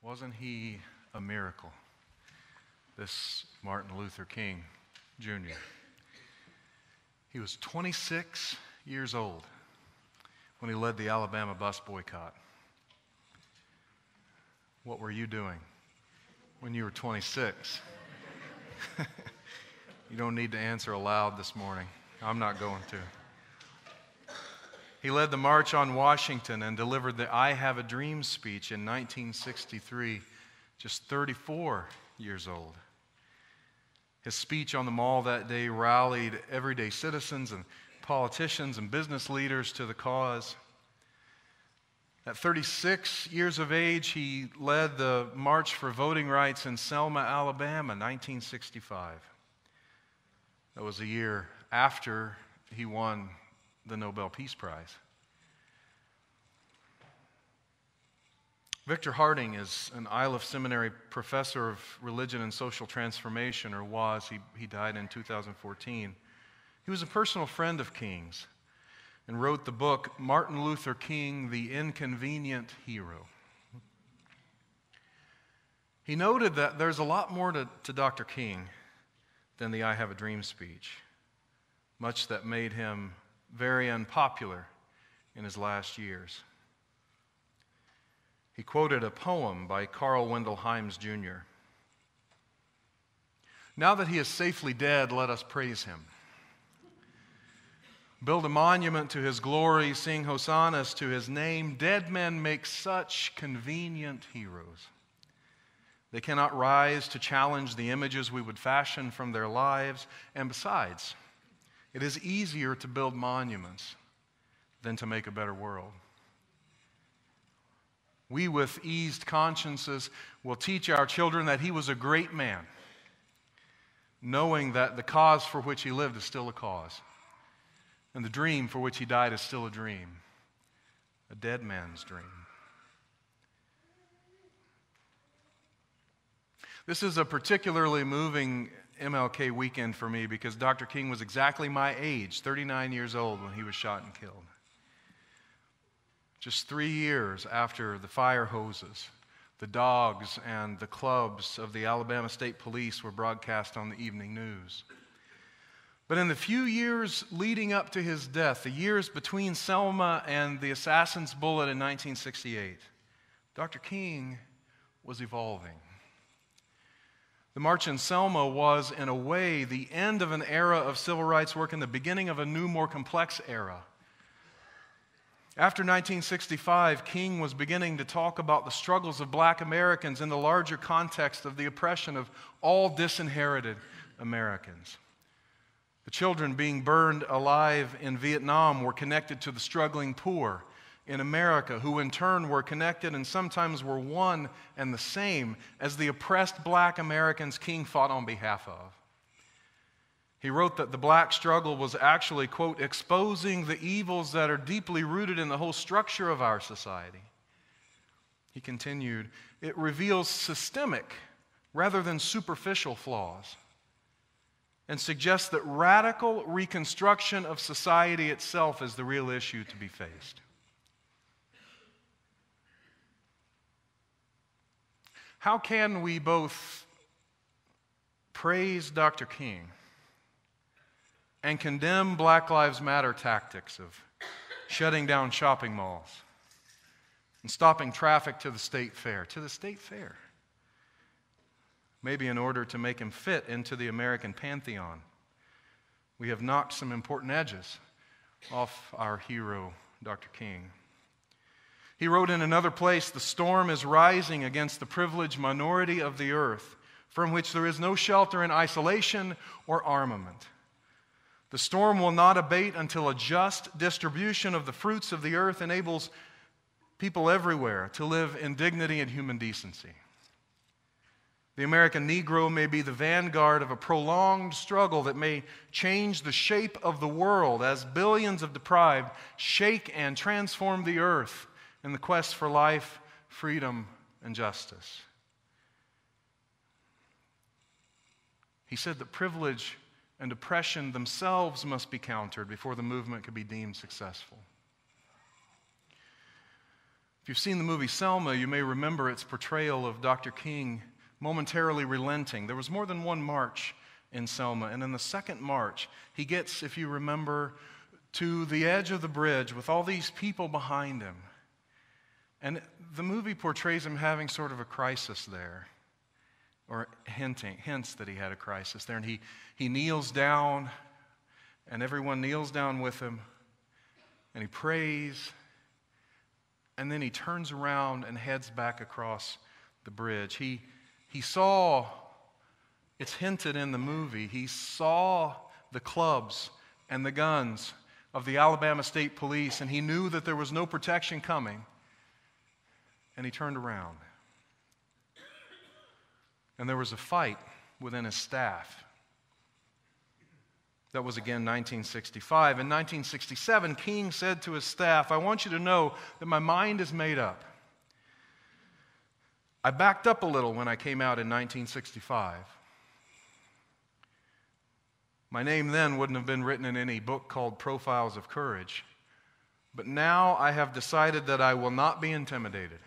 Wasn't he a miracle, this Martin Luther King Jr.? He was 26 years old when he led the Alabama bus boycott. What were you doing when you were 26? You don't need to answer aloud this morning. I'm not going to. He led the March on Washington and delivered the I Have a Dream speech in 1963, just 34 years old. His speech on the Mall that day rallied everyday citizens and politicians and business leaders to the cause. At 36 years of age, he led the March for Voting Rights in Selma, Alabama, 1965. That was a year after he won the Nobel Peace Prize. Victor Harding is an Iliff Seminary professor of religion and social transformation, or was. He died in 2014. He was a personal friend of King's and wrote the book Martin Luther King, the Inconvenient Hero. He noted that there's a lot more to Dr. King than the I Have a Dream speech, much that made him very unpopular in his last years. He quoted a poem by Carl Wendell Himes Jr. "Now that he is safely dead, let us praise him. Build a monument to his glory, sing hosannas to his name. Dead men make such convenient heroes. They cannot rise to challenge the images we would fashion from their lives. And besides, it is easier to build monuments than to make a better world. We, with eased consciences, will teach our children that he was a great man, knowing that the cause for which he lived is still a cause, and the dream for which he died is still a dream, a dead man's dream." This is a particularly moving MLK weekend for me because Dr. King was exactly my age, 39 years old, when he was shot and killed. Just 3 years after the fire hoses, the dogs, and the clubs of the Alabama State Police were broadcast on the evening news. But in the few years leading up to his death, the years between Selma and the assassin's bullet in 1968, Dr. King was evolving. The March in Selma was, in a way, the end of an era of civil rights work and the beginning of a new, more complex era. After 1965, King was beginning to talk about the struggles of black Americans in the larger context of the oppression of all disinherited Americans. The children being burned alive in Vietnam were connected to the struggling poor in America, who in turn were connected and sometimes were one and the same as the oppressed black Americans King fought on behalf of. He wrote that the black struggle was actually, quote, exposing the evils that are deeply rooted in the whole structure of our society. He continued, it reveals systemic rather than superficial flaws and suggests that radical reconstruction of society itself is the real issue to be faced. How can we both praise Dr. King and condemn Black Lives Matter tactics of shutting down shopping malls and stopping traffic to the state fair? To the state fair. Maybe in order to make him fit into the American pantheon. We have knocked some important edges off our hero, Dr. King. He wrote in another place, the storm is rising against the privileged minority of the earth, from which there is no shelter in isolation or armament. The storm will not abate until a just distribution of the fruits of the earth enables people everywhere to live in dignity and human decency. The American Negro may be the vanguard of a prolonged struggle that may change the shape of the world as billions of deprived shake and transform the earth in the quest for life, freedom, and justice. He said that privilege and oppression themselves must be countered before the movement could be deemed successful. If you've seen the movie Selma, you may remember its portrayal of Dr. King momentarily relenting. There was more than one march in Selma, and in the second march, he gets, if you remember, to the edge of the bridge with all these people behind him. And the movie portrays him having sort of a crisis there, or hints that he had a crisis there. And he kneels down, and everyone kneels down with him, and he prays, and then he turns around and heads back across the bridge. He saw, it's hinted in the movie, he saw the clubs and the guns of the Alabama State Police, and he knew that there was no protection coming, and he turned around. And there was a fight within his staff. That was again 1965. In 1967, King said to his staff, "I want you to know that my mind is made up. I backed up a little when I came out in 1965. My name then wouldn't have been written in any book called Profiles of Courage. But now I have decided that I will not be intimidated.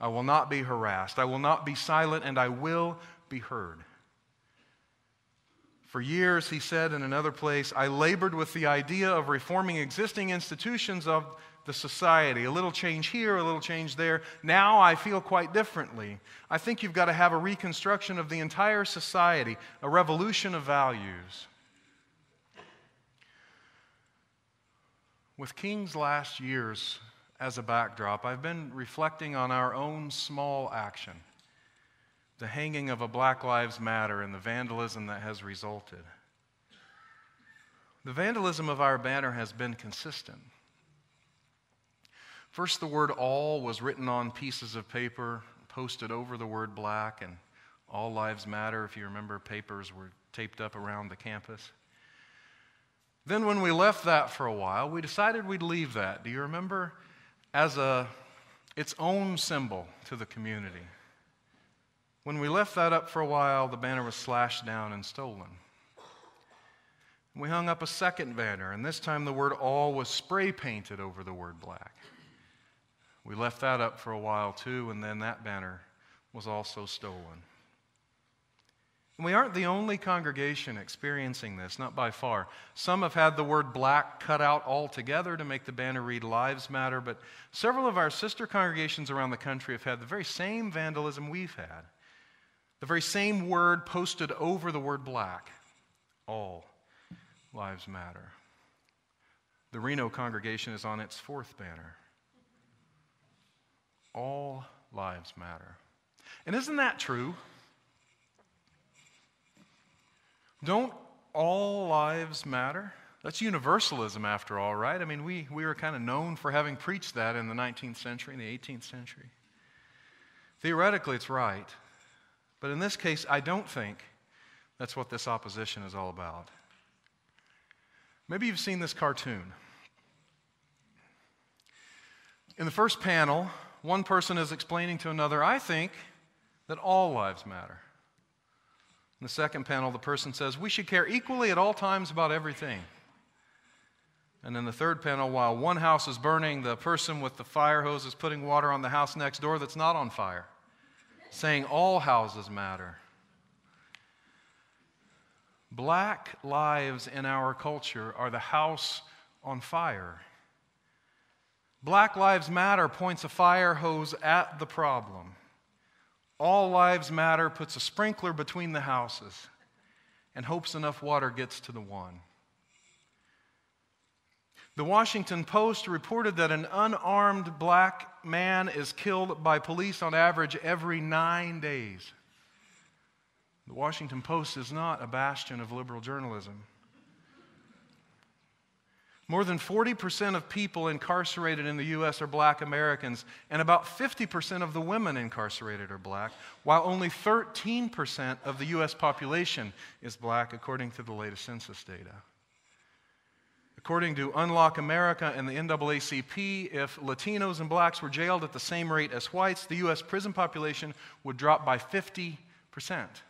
I will not be harassed. I will not be silent, and I will be heard. For years," he said in another place, "I labored with the idea of reforming existing institutions of the society. A little change here, a little change there. Now I feel quite differently. I think you've got to have a reconstruction of the entire society, a revolution of values." With King's last years as a backdrop, I've been reflecting on our own small action, the hanging of a Black Lives Matter and the vandalism that has resulted. The vandalism of our banner has been consistent. First, the word "all" was written on pieces of paper, posted over the word "black," and "All Lives Matter," if you remember, papers were taped up around the campus. Then when we left that for a while, we decided we'd leave that, do you remember, as its own symbol to the community. When we left that up for a while, the banner was slashed down and stolen. We hung up a second banner, and this time the word "all" was spray painted over the word "black." We left that up for a while too, and then that banner was also stolen. And we aren't the only congregation experiencing this, not by far. Some have had the word "black" cut out altogether to make the banner read "Lives Matter," but several of our sister congregations around the country have had the very same vandalism we've had. The very same word posted over the word "black." All lives matter. The Reno congregation is on its fourth banner. All lives matter. And isn't that true? Don't all lives matter? That's universalism after all, right? I mean, we were kind of known for having preached that in the 19th century, in the 18th century. Theoretically, it's right. But in this case, I don't think that's what this opposition is all about. Maybe you've seen this cartoon. In the first panel, one person is explaining to another, "I think that all lives matter." In the second panel, the person says, "We should care equally at all times about everything." And in the third panel, while one house is burning, the person with the fire hose is putting water on the house next door that's not on fire, saying all houses matter. Black lives in our culture are the house on fire. Black Lives Matter points a fire hose at the problem. All Lives Matter puts a sprinkler between the houses and hopes enough water gets to the one. The Washington Post reported that an unarmed black man is killed by police on average every 9 days. The Washington Post is not a bastion of liberal journalism. More than 40% of people incarcerated in the U.S. are black Americans, and about 50% of the women incarcerated are black, while only 13% of the U.S. population is black, according to the latest census data. According to Unlock America and the NAACP, if Latinos and blacks were jailed at the same rate as whites, the U.S. prison population would drop by 50%.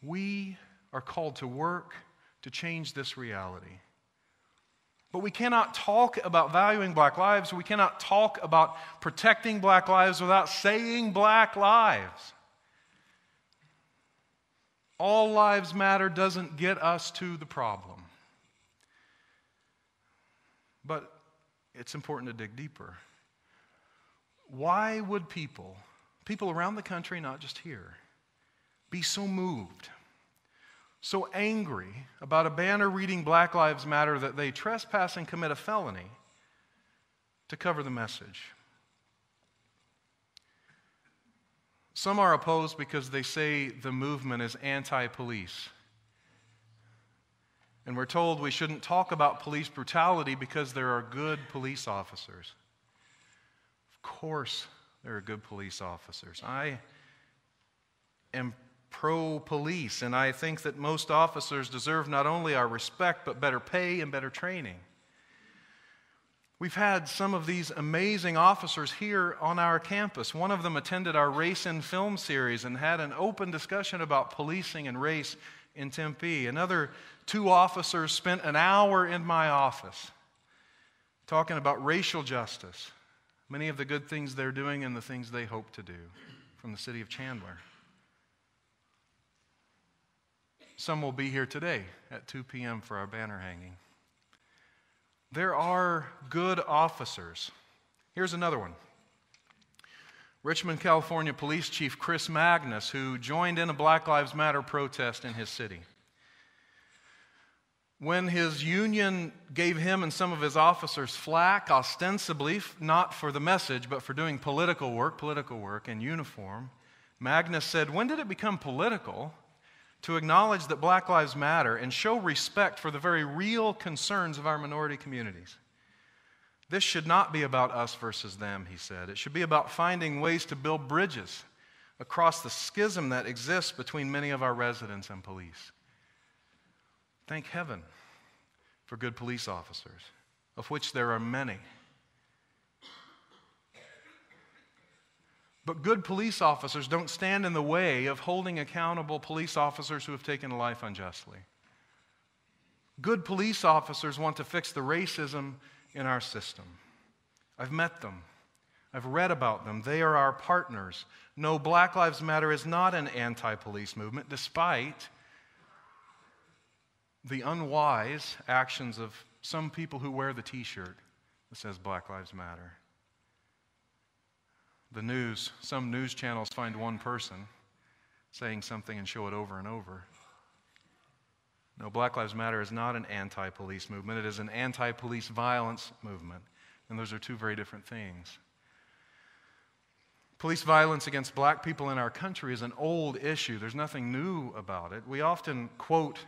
We are called to work to change this reality. But we cannot talk about valuing black lives. We cannot talk about protecting black lives without saying black lives. All lives matter doesn't get us to the problem. But it's important to dig deeper. Why would people around the country, not just here, be so moved, so angry about a banner reading Black Lives Matter that they trespass and commit a felony to cover the message? Some are opposed because they say the movement is anti-police. And we're told we shouldn't talk about police brutality because there are good police officers. Of course there are good police officers. I am pro-police, and I think that most officers deserve not only our respect, but better pay and better training. We've had some of these amazing officers here on our campus. One of them attended our Race in Film series and had an open discussion about policing and race in Tempe. Another 2 officers spent an hour in my office talking about racial justice, many of the good things they're doing and the things they hope to do from the city of Chandler. Some will be here today at 2 p.m. for our banner hanging. There are good officers. Here's another one. Richmond, California Police Chief Chris Magnus, who joined in a Black Lives Matter protest in his city. When his union gave him and some of his officers flack, ostensibly not for the message, but for doing political work in uniform, Magnus said, "When did it become political to acknowledge that Black Lives Matter and show respect for the very real concerns of our minority communities? This should not be about us versus them," he said. "It should be about finding ways to build bridges across the schism that exists between many of our residents and police." Thank heaven for good police officers, of which there are many. But good police officers don't stand in the way of holding accountable police officers who have taken a life unjustly. Good police officers want to fix the racism in our system. I've met them. I've read about them. They are our partners. No, Black Lives Matter is not an anti-police movement, despite the unwise actions of some people who wear the t-shirt that says Black Lives Matter. The news, some news channels find one person saying something and show it over and over. No, Black Lives Matter is not an anti-police movement. It is an anti-police violence movement. And those are 2 very different things. Police violence against black people in our country is an old issue. There's nothing new about it. We often quote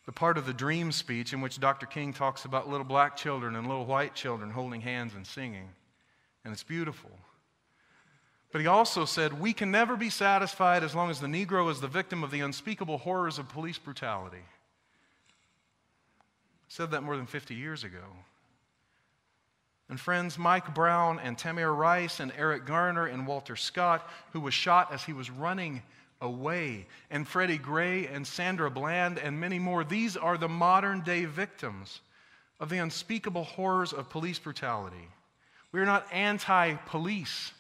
the part of the dream speech in which Dr. King talks about little black children and little white children holding hands and singing. And it's beautiful. But he also said, we can never be satisfied as long as the Negro is the victim of the unspeakable horrors of police brutality. He said that more than 50 years ago. And friends, Mike Brown and Tamir Rice and Eric Garner and Walter Scott, who was shot as he was running away, and Freddie Gray and Sandra Bland and many more, these are the modern day victims of the unspeakable horrors of police brutality. We are not anti-police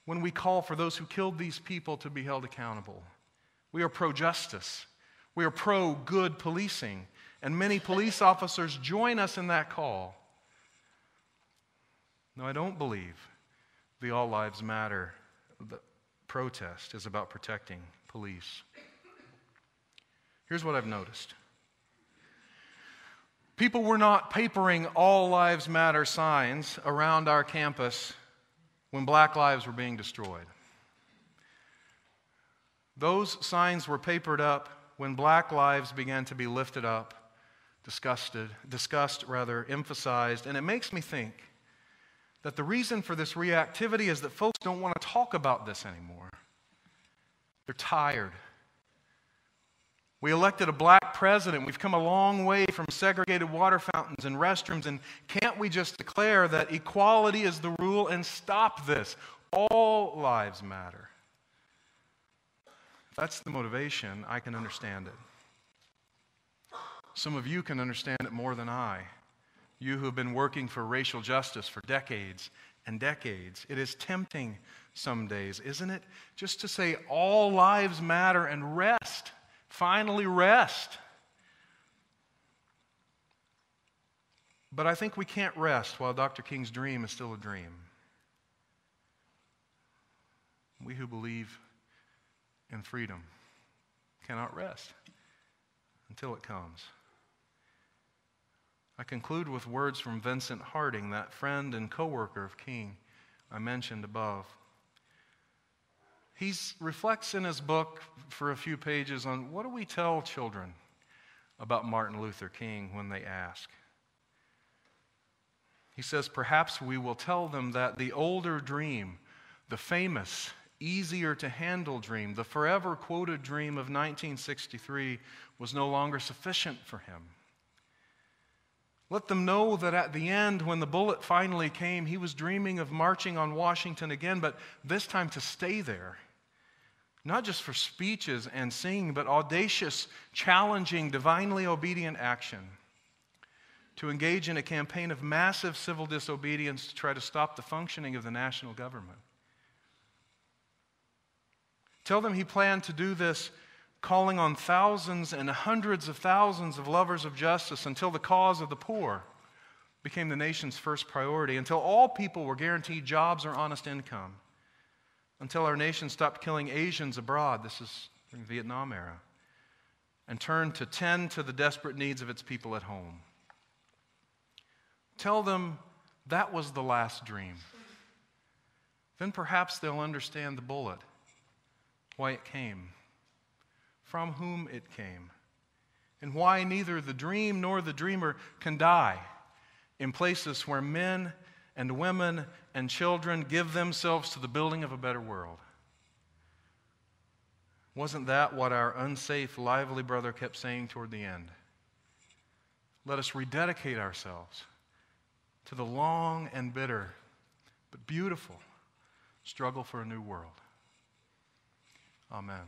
when we call for those who killed these people to be held accountable. We are pro-justice. We are pro-good policing. And many police officers join us in that call. No, I don't believe the All Lives Matter protest is about protecting police. Here's what I've noticed. People were not papering All Lives Matter signs around our campus when black lives were being destroyed. Those signs were papered up when black lives began to be lifted up, discussed, emphasized, and it makes me think that the reason for this reactivity is that folks don't want to talk about this anymore. They're tired. We elected a black president. We've come a long way from segregated water fountains and restrooms, and can't we just declare that equality is the rule and stop this? All lives matter. If that's the motivation, I can understand it. Some of you can understand it more than I. You who have been working for racial justice for decades and decades. It is tempting some days, isn't it? Just to say all lives matter and rest. Finally rest. But I think we can't rest while Dr. King's dream is still a dream. We who believe in freedom cannot rest until it comes. I conclude with words from Vincent Harding, that friend and co-worker of King I mentioned above. He reflects in his book for a few pages on what do we tell children about Martin Luther King when they ask. He says, perhaps we will tell them that the older dream, the famous, easier to handle dream, the forever quoted dream of 1963 was no longer sufficient for him. Let them know that at the end, when the bullet finally came, he was dreaming of marching on Washington again, but this time to stay there. Not just for speeches and singing, but audacious, challenging, divinely obedient action. To engage in a campaign of massive civil disobedience to try to stop the functioning of the national government. Tell them he planned to do this, calling on thousands and hundreds of thousands of lovers of justice until the cause of the poor became the nation's first priority, until all people were guaranteed jobs or honest income, until our nation stopped killing Asians abroad, this is during the Vietnam era, and turned to tend to the desperate needs of its people at home. Tell them that was the last dream. Then perhaps they'll understand the bullet, why it came, from whom it came, and why neither the dream nor the dreamer can die in places where men and women and children give themselves to the building of a better world. Wasn't that what our unsafe, lively brother kept saying toward the end? Let us rededicate ourselves to the long and bitter, but beautiful struggle for a new world. Amen.